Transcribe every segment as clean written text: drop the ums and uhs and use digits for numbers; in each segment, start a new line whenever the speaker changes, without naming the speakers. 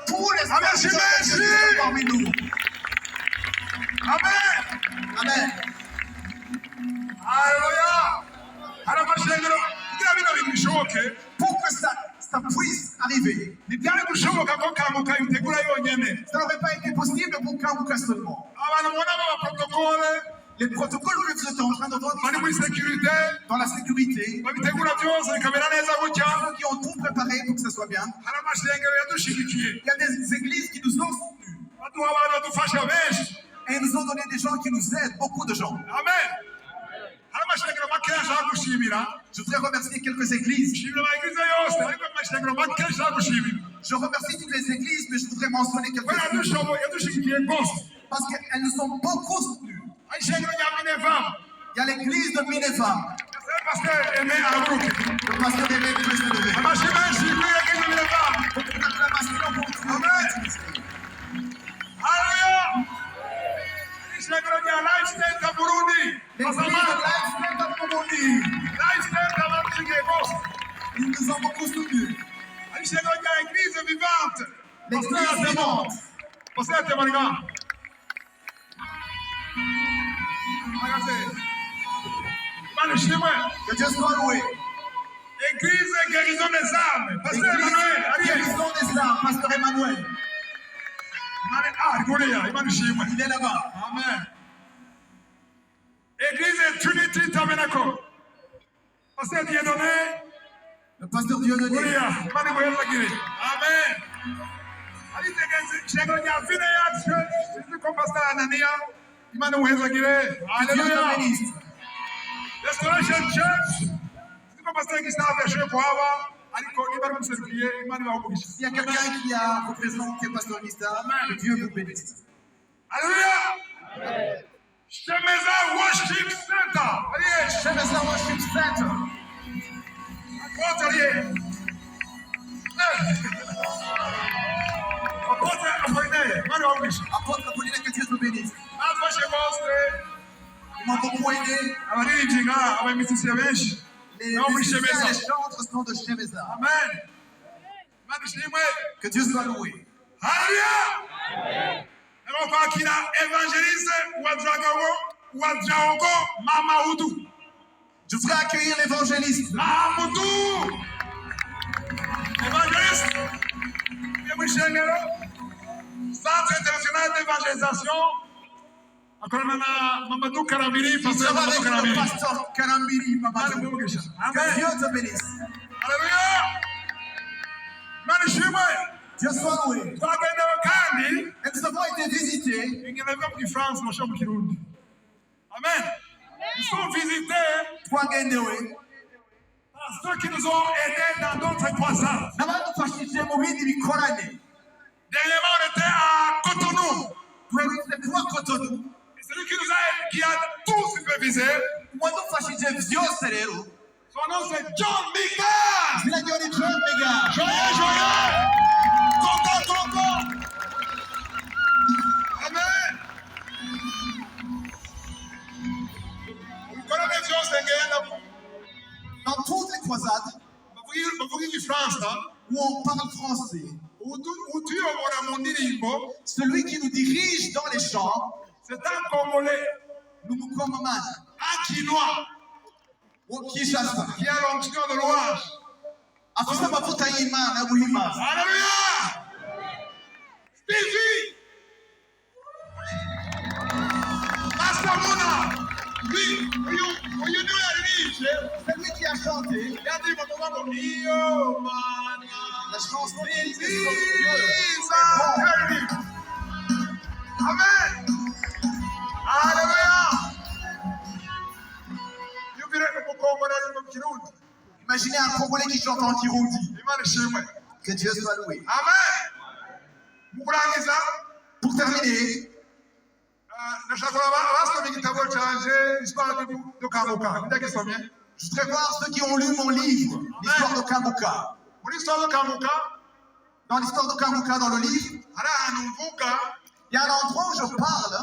Tous les serviteurs parmi nous.
Amen.
Amen.
Alléluia.
Pour que ça puisse arriver, ça n'aurait pas été possible pour Kamuka seulement. Les protocoles que vous êtes en train de voir dans la sécurité, ceux qui ont tout préparé pour que ça soit bien, il y a des églises qui nous ont soutenus. Et ils nous ont donné des gens qui nous aident, beaucoup de gens.
Amen.
Je voudrais remercier quelques églises. Je remercie toutes les églises, mais je voudrais mentionner quelques églises. Parce qu'elles nous ont beaucoup soutenus. Il y a l'église de Minevam. Le pasteur Aimé peut se lever. Beaucoup d'acclamations pour Dieu.
Amen. Alléluia. Lifestyle de Burundi.
L'église de Lifestyle de Burundi. Ils nous ont beaucoup soutenus.
L'église vivante.
L'église vivante. Que Dieu soit loué.
Église guérison des âmes. Pasteur
L'église
Emmanuel.
guérison des âmes. Pasteur Emmanuel. Il est là-bas.
Amen. Église Trinity Tabernacle. Pasteur Dieudonné.
Le pasteur Dieudonné.
Amen. Alléluia. Restoration Church.
S'il y a quelqu'un qui a représenté Pasteur Nista, que Dieu vous bénisse.
Alléluia. Shemeza Worship Center.
Shemeza Worship Center. Apôtre Apollinaire, que Dieu vous bénisse. Ils m'ont beaucoup aidé. Les musiciens et les chantres sont de Shemeza.
Amen.
Que Dieu soit loué.
Alléluia. Kwakira évangéliste Wadraogo Mama Udu.
Je voudrais accueillir l'évangéliste.
Mamoudou. Évangéliste. Centre international d'évangélisation. Encore Mamadou Karambiri, pasteur Mamadou Karambiri.
Pasteur Karambiri, Mamadou. Que Dieu te bénisse.
Alléluia. Manishimwe.
Dieu soit loué. Et nous avons été visités.
Amen. Nous sommes visités par ceux qui nous ont aidés dans d'autres croisades. Dernièrement, on était à Cotonou. Et celui qui a tout supervisé, son nom c'est John Mika. Joyeux, joyeux. Content. Amen.
Dans toutes les croisades où on parle français, celui qui nous dirige dans les champs,
c'est un Congolais,
Lumukomaman,
un Kinois,
qui a
l'onction de louange. Alléluia. Stevie. Pastor Mona. Lui,
c'est lui qui a chanté
il a dit
la chanson de
Dieu.
Dieu.
Amen. Alléluia.
Imaginez un Congolais qui chante en Kirundi. Que Dieu soit loué.
Amen.
Pour terminer, je voudrais voir ceux qui ont lu mon livre, l'histoire de Kamuka. Dans l'histoire de Kamuka, dans le livre, il y a un endroit où je parle,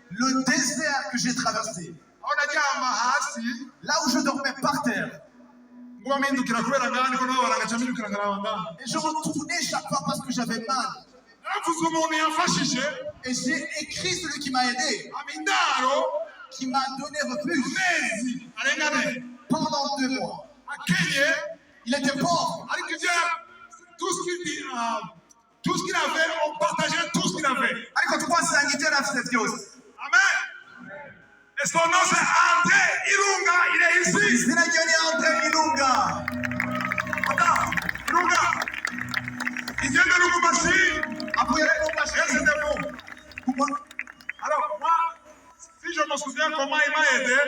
le désert que j'ai traversé. Là où je dormais par terre. Et je retournais chaque fois parce que j'avais mal. Et j'ai écrit celui qui m'a aidé, qui m'a donné refuge pendant 2 mois. Il était pauvre.
Tout ce qu'il avait, on partageait tout ce qu'il avait. Amen. Et son nom c'est André Ilunga, il est ici.
André Ilunga.
Ilunga. Il vient de Lubumbashi. Alors moi, si je me souviens comment il m'a aidé,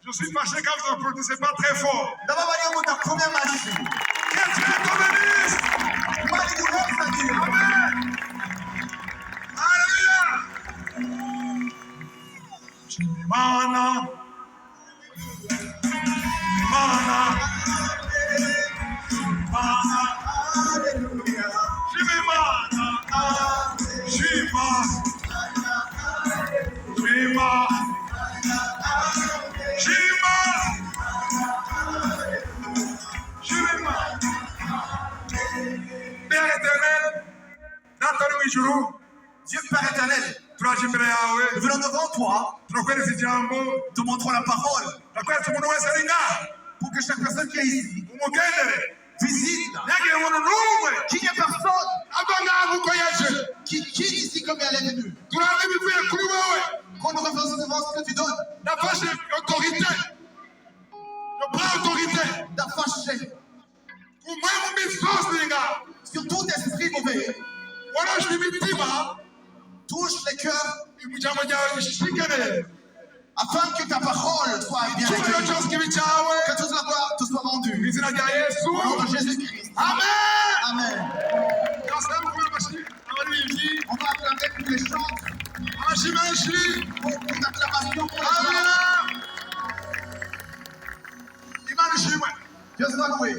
je suis fâché quand vous n'applaudissez pas très fort. Que Dieu te bénisse. Amen. Alléluia. Chimimana. Chimimana. Chimimana. Chimimana. Chima. Chima. Chima. Chima. Père éternel,
Dieu Père éternel, nous venons devant toi, te montrons la parole, pour que chaque personne qui est ici visite, qu'il n'y ait personne qui quitte ici comme elle est venue. Qu'on nous refasse devant ce que tu donnes. D'affacher sur tout esprit mauvais. Touche les cœurs afin que ta parole soit bien retenue. Que toute la gloire te soit rendue. Au nom de Jésus-Christ.
Amen.
Amen. On va acclamer pour les chants. Pour l'acclamation pour les chants. Dieu soit loué.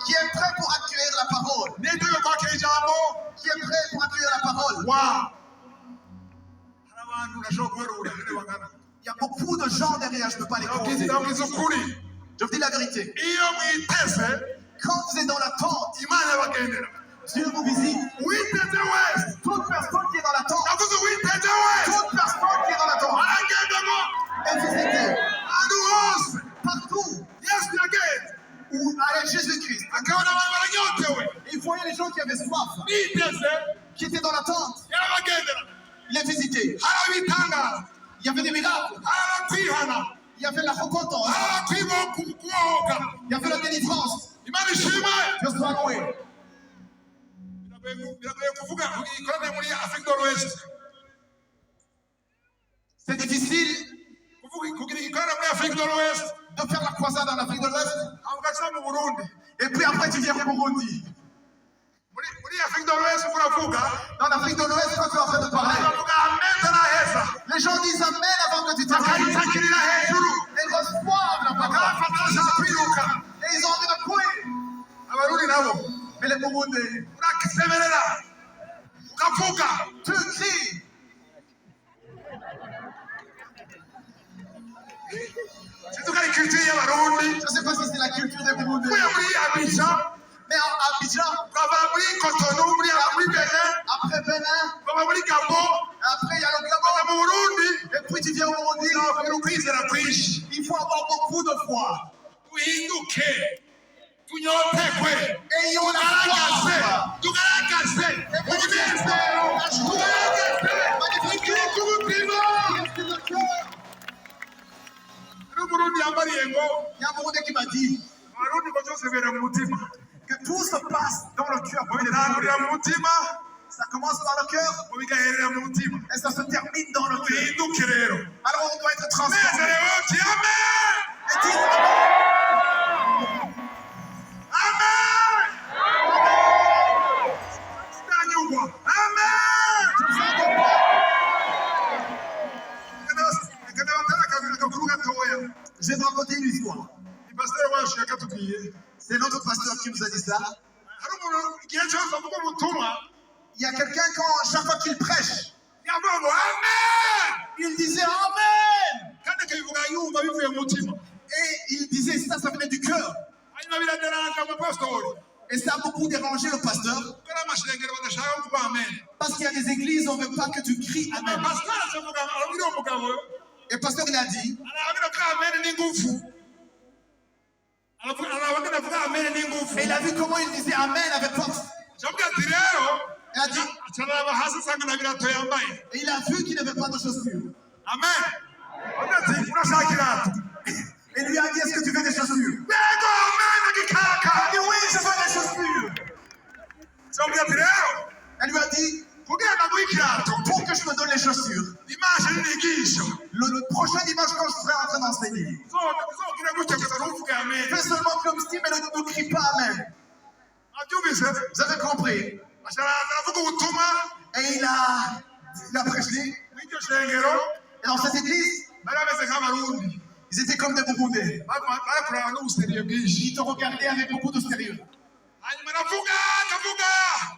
Qui est prêt pour accueillir la parole? Qui est prêt pour accueillir la parole? Il y a beaucoup de gens derrière, je ne peux pas les compter. Je vous dis la vérité. Quand vous êtes dans la tente, Dieu vous visite. Toute personne qui est dans la tente, toute personne qui est dans la tente est visitée. Partout. Où allait Jésus-Christ. Il voyait les gens qui avaient soif, qui étaient dans la tente. Il est visité. Il y avait des miracles. Il y avait la repentance. Il y avait la délivrance. Dieu soit loué. C'est difficile de faire la croisade en Afrique de l'Ouest. Et puis après tu viens au Burundi. Dans l'Afrique de l'Ouest, quand tu es en train de parler, les gens disent Amen avant que tu t'arrêtes. Ils reçoivent la parole. Et ils ont envie de courir. Mais les Burundais, tu cries. Je ne sais pas si c'est la culture des Burundais. Mais à Abidjan, après Bénin, après il y a le Gabon, et puis tu viens au Burundi. Il faut avoir beaucoup de foi. Ayons la foi. Il y a un Burundais qui m'a dit que tout se passe dans le cœur. Ça commence par le cœur et ça se termine dans le cœur. Alors on doit être transformé. Et dis je vais vous raconter une histoire. C'est notre pasteur qui nous a dit ça. Il y a quelqu'un quand chaque fois qu'il prêche, il disait Amen. Et il disait ça venait du cœur. Et ça a beaucoup dérangé le pasteur. Parce qu'il y a des églises, on ne veut pas que tu cries Amen. Et le pasteur, il a dit, et il a vu comment il disait Amen avec force. Il a dit, et il a vu qu'il n'avait pas de chaussures.
Amen.
Et lui a dit, est-ce que tu veux des chaussures? Il dit, oui, je veux des chaussures. Elle lui a dit, pour que je me donne les chaussures, le prochain dimanche quand je serai en train d'enseigner, fais seulement comme si, mais ne crie pas Amen. Vous avez compris? Et il a prêché. Et dans cette église, ils étaient comme des Burundais. Ils te regardaient avec beaucoup de sérieux.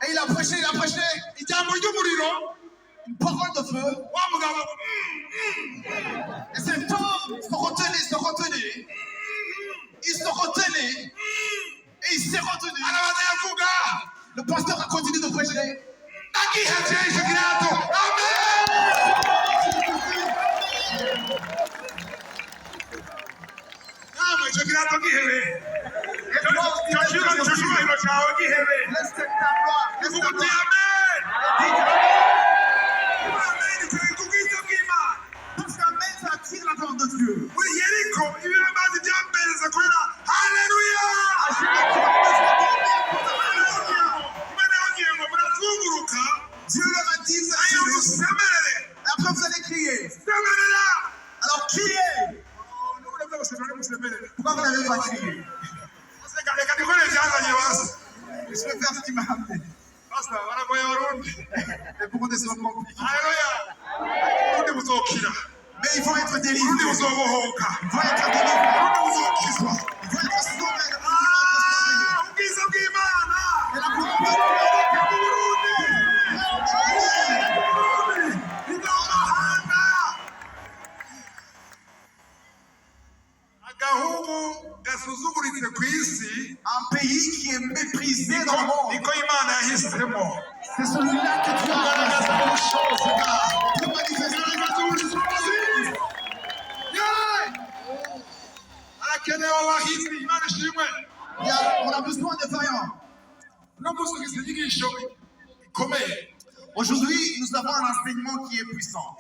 Et il a prêché. Une parole de feu. Et cet homme se retenait. Il se retenait. Et il s'est retenu. Le pasteur a continué de prêcher. Parce qu'Amen, ça attire la gloire de Dieu. Dieu leur a dit, vous allez crier. Après vous allez crier. Alors criez. Pourquoi vous n'avez pas crié? Je vais faire ce qui m'a amené. Les Burundais sont compliqués. Mais ils vont être délivrés. Ils vont être délivrés. Ils vont être sauvés. Et la gloire de Dieu. Un pays qui est méprisé dans le monde. C'est celui-là que Dieu a fait. On a besoin de vaillants. Aujourd'hui, nous avons un enseignement qui est puissant.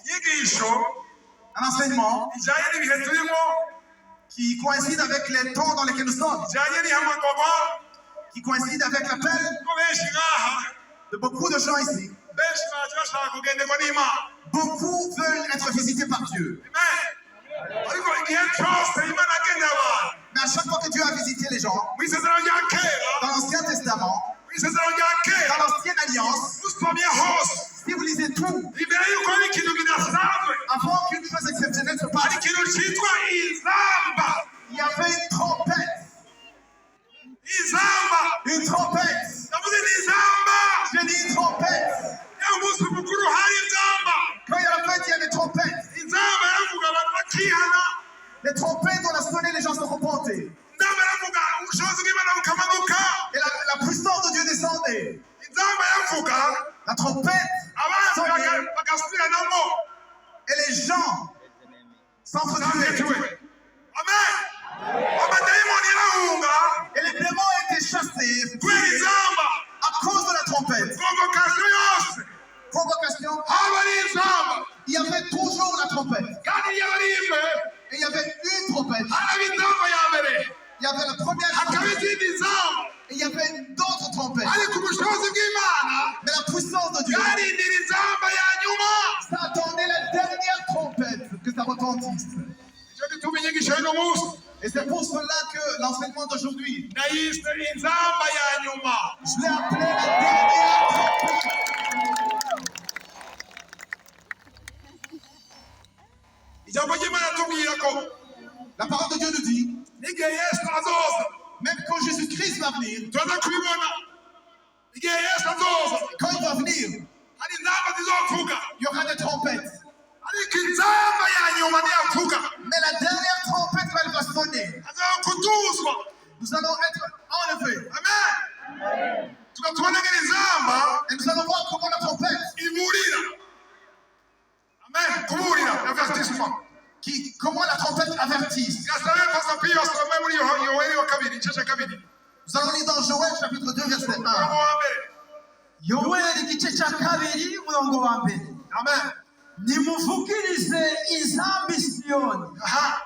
Un enseignement qui coïncide avec les temps dans lesquels nous sommes. Qui coïncide avec l'appel de beaucoup de gens ici. Beaucoup veulent être visités par Dieu. Mais à chaque fois que Dieu a visité les gens, dans l'Ancien Testament, dans l'Ancienne Alliance, si vous lisez tout, avant qu'une chose exceptionnelle se passe, il y avait une trompette. Une trompette. J'ai dit une trompette. Quand il y a la fête, il y a des trompettes. Les trompettes, on a sonné, les gens se reportaient. Et la puissance de Dieu descendait. La trompette sonnait. Et les gens s'entretuaient.
Amen.
Et les démons étaient chassés à cause de la trompette. Convocation. Il y avait toujours la trompette. Et il y avait une trompette. Il y avait la première trompette. Et il y avait d'autres trompettes. Mais la puissance de Dieu, ça attendait la dernière trompette que ça retentisse. Et c'est pour cela que l'enseignement d'aujourd'hui, je l'ai appelé la dernière trompette. La parole de Dieu nous dit, même quand Jésus-Christ va venir, quand il va venir, il y aura des trompettes. Mais la dernière trompette, quand elle va va sonner.
azakutuzwa.
Nous allons être enlevés.
Amen. Tukatubonagera inzamba
Et nous allons voir comment la trompette,
iburira. Amen. Kuburira, avertissement.
comment la trompette avertisse.
Gasabe Pastor Pio asome muri Yoeli wa kabiri, igice kabiri.
Nous allons lire dans Joël chapitre 2 verset 1.
Umurongo wa mbere.
Yoweli igice cya kabiri umurongo wa mbere.
Amen.
Nimuvugirize inzambi Siyoni,
Aha.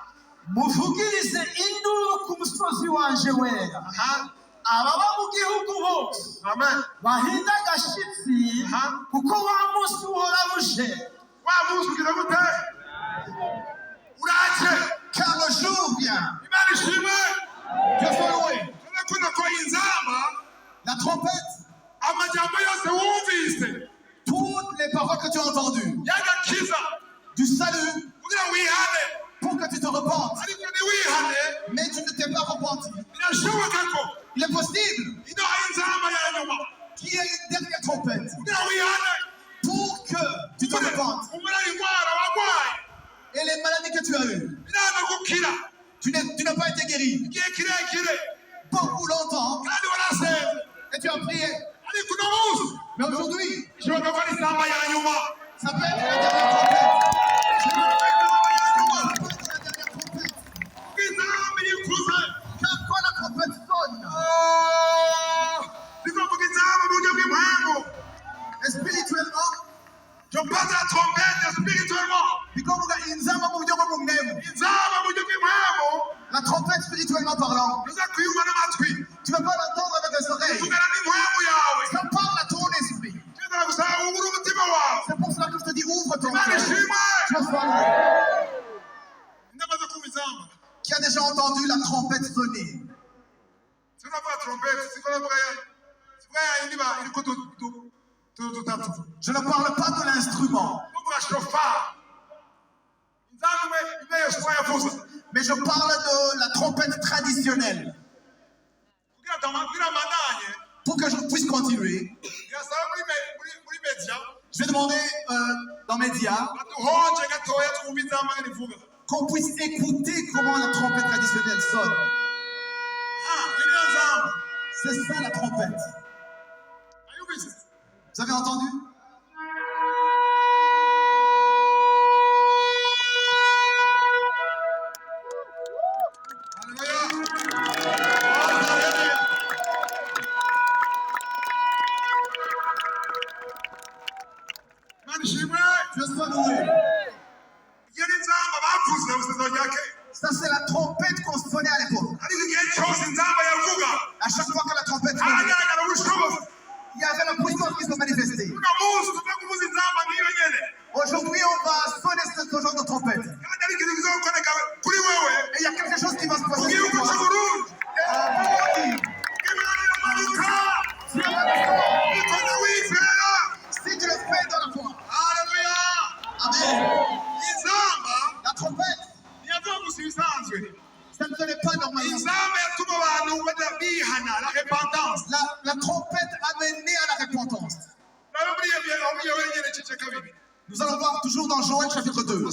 muvugirize induru ku musozi wanje wera.
Aha.
Ababa mu gihugu bose
Amen.
bahinda agashitsi, kuko wa munsi uhora uje.
Wa munsi ugira gute? Uraje.
Car le jour vient.
Imana ishimwe.
Dieu soit loué.
Turakunda ko inzamba
La trompette,
amajambo yose wumvise
toutes les paroles que tu as entendues,
y'agakiza
du salut,
kugira wihane,
pour que tu te repentes.
ariko ntiwihane
Mais tu ne t'es pas repenti.
birashoboka ko
Il est possible
ino inzamba ya nyuma
qu'il y ait une dernière trompette
kugira wihane
pour que tu te repentes.
umara indwara warwaye
Et les maladies que tu as eues,
biranga gukira
tu n'as pas été guéri.
igihe kirekire
Beaucoup longtemps,
kandi warasenze
et tu as prié.
ariko uno munsi
Mais aujourd'hui,
ishobora kuba ari inzamba ya nyuma.
ça peut être la dernière trompette. Ça peut être la dernière trompette.
Inzamba yikuze
Car quand la trompette sonne,
bivuga inzamba mu buryo bw'impamvu.
et spirituellement,
Je parle de la trompette spirituellement.
bikuvuga inzamba mu buryo bw'umwemu.
Inzamba mu buryo bw'impamvu
La trompette spirituellement parlant,
uza kuyumva n'amatwi.
tu ne vas pas l'entendre avec les oreilles.
Tuvugana n'impamvu yawe.
Ça parle à ton esprit.
Tugenda gusaba wugure umutima wawe.
C'est pour cela que je te dis ouvre ton
Imana
cœur.
ishimwe.
Dieu soit loué.
Ndamaze kumva inzamba.
Qui a déjà entendu la trompette sonner?
Sinavuga trompette, sinavuga ya yindi ba iriko dutatu.
Je ne parle pas de l'instrument,
Ndavuga shofar. Inzamba imwe Yesu yavuze.
mais je parle de la trompette traditionnelle.
Kugira mandanye.
Pour que je puisse continuer,
Birasaba muri media.
je vais demander dans Média
Baduhonje gatoya twumva inzamba ngene ivuga.
qu'on puisse écouter comment la trompette traditionnelle sonne.
Iriya nzamba.
C'est ça la trompette.
Ayumvise.
Vous avez entendu? Dieu soit loué. Ça, c'est la trompette qu'on sonnait à l'époque. À chaque fois que la trompette sonnait, il y avait la puissance qui se manifestait. Aujourd'hui, on va sonner ce genre de trompette. Et il y a quelque chose qui va se passer. Dieu va si tu le fais dans la foi. Amen. La trompette, ça ne sonnait pas normalement. La trompette a mené à la repentance. Nous allons voir toujours dans Joël chapitre 2.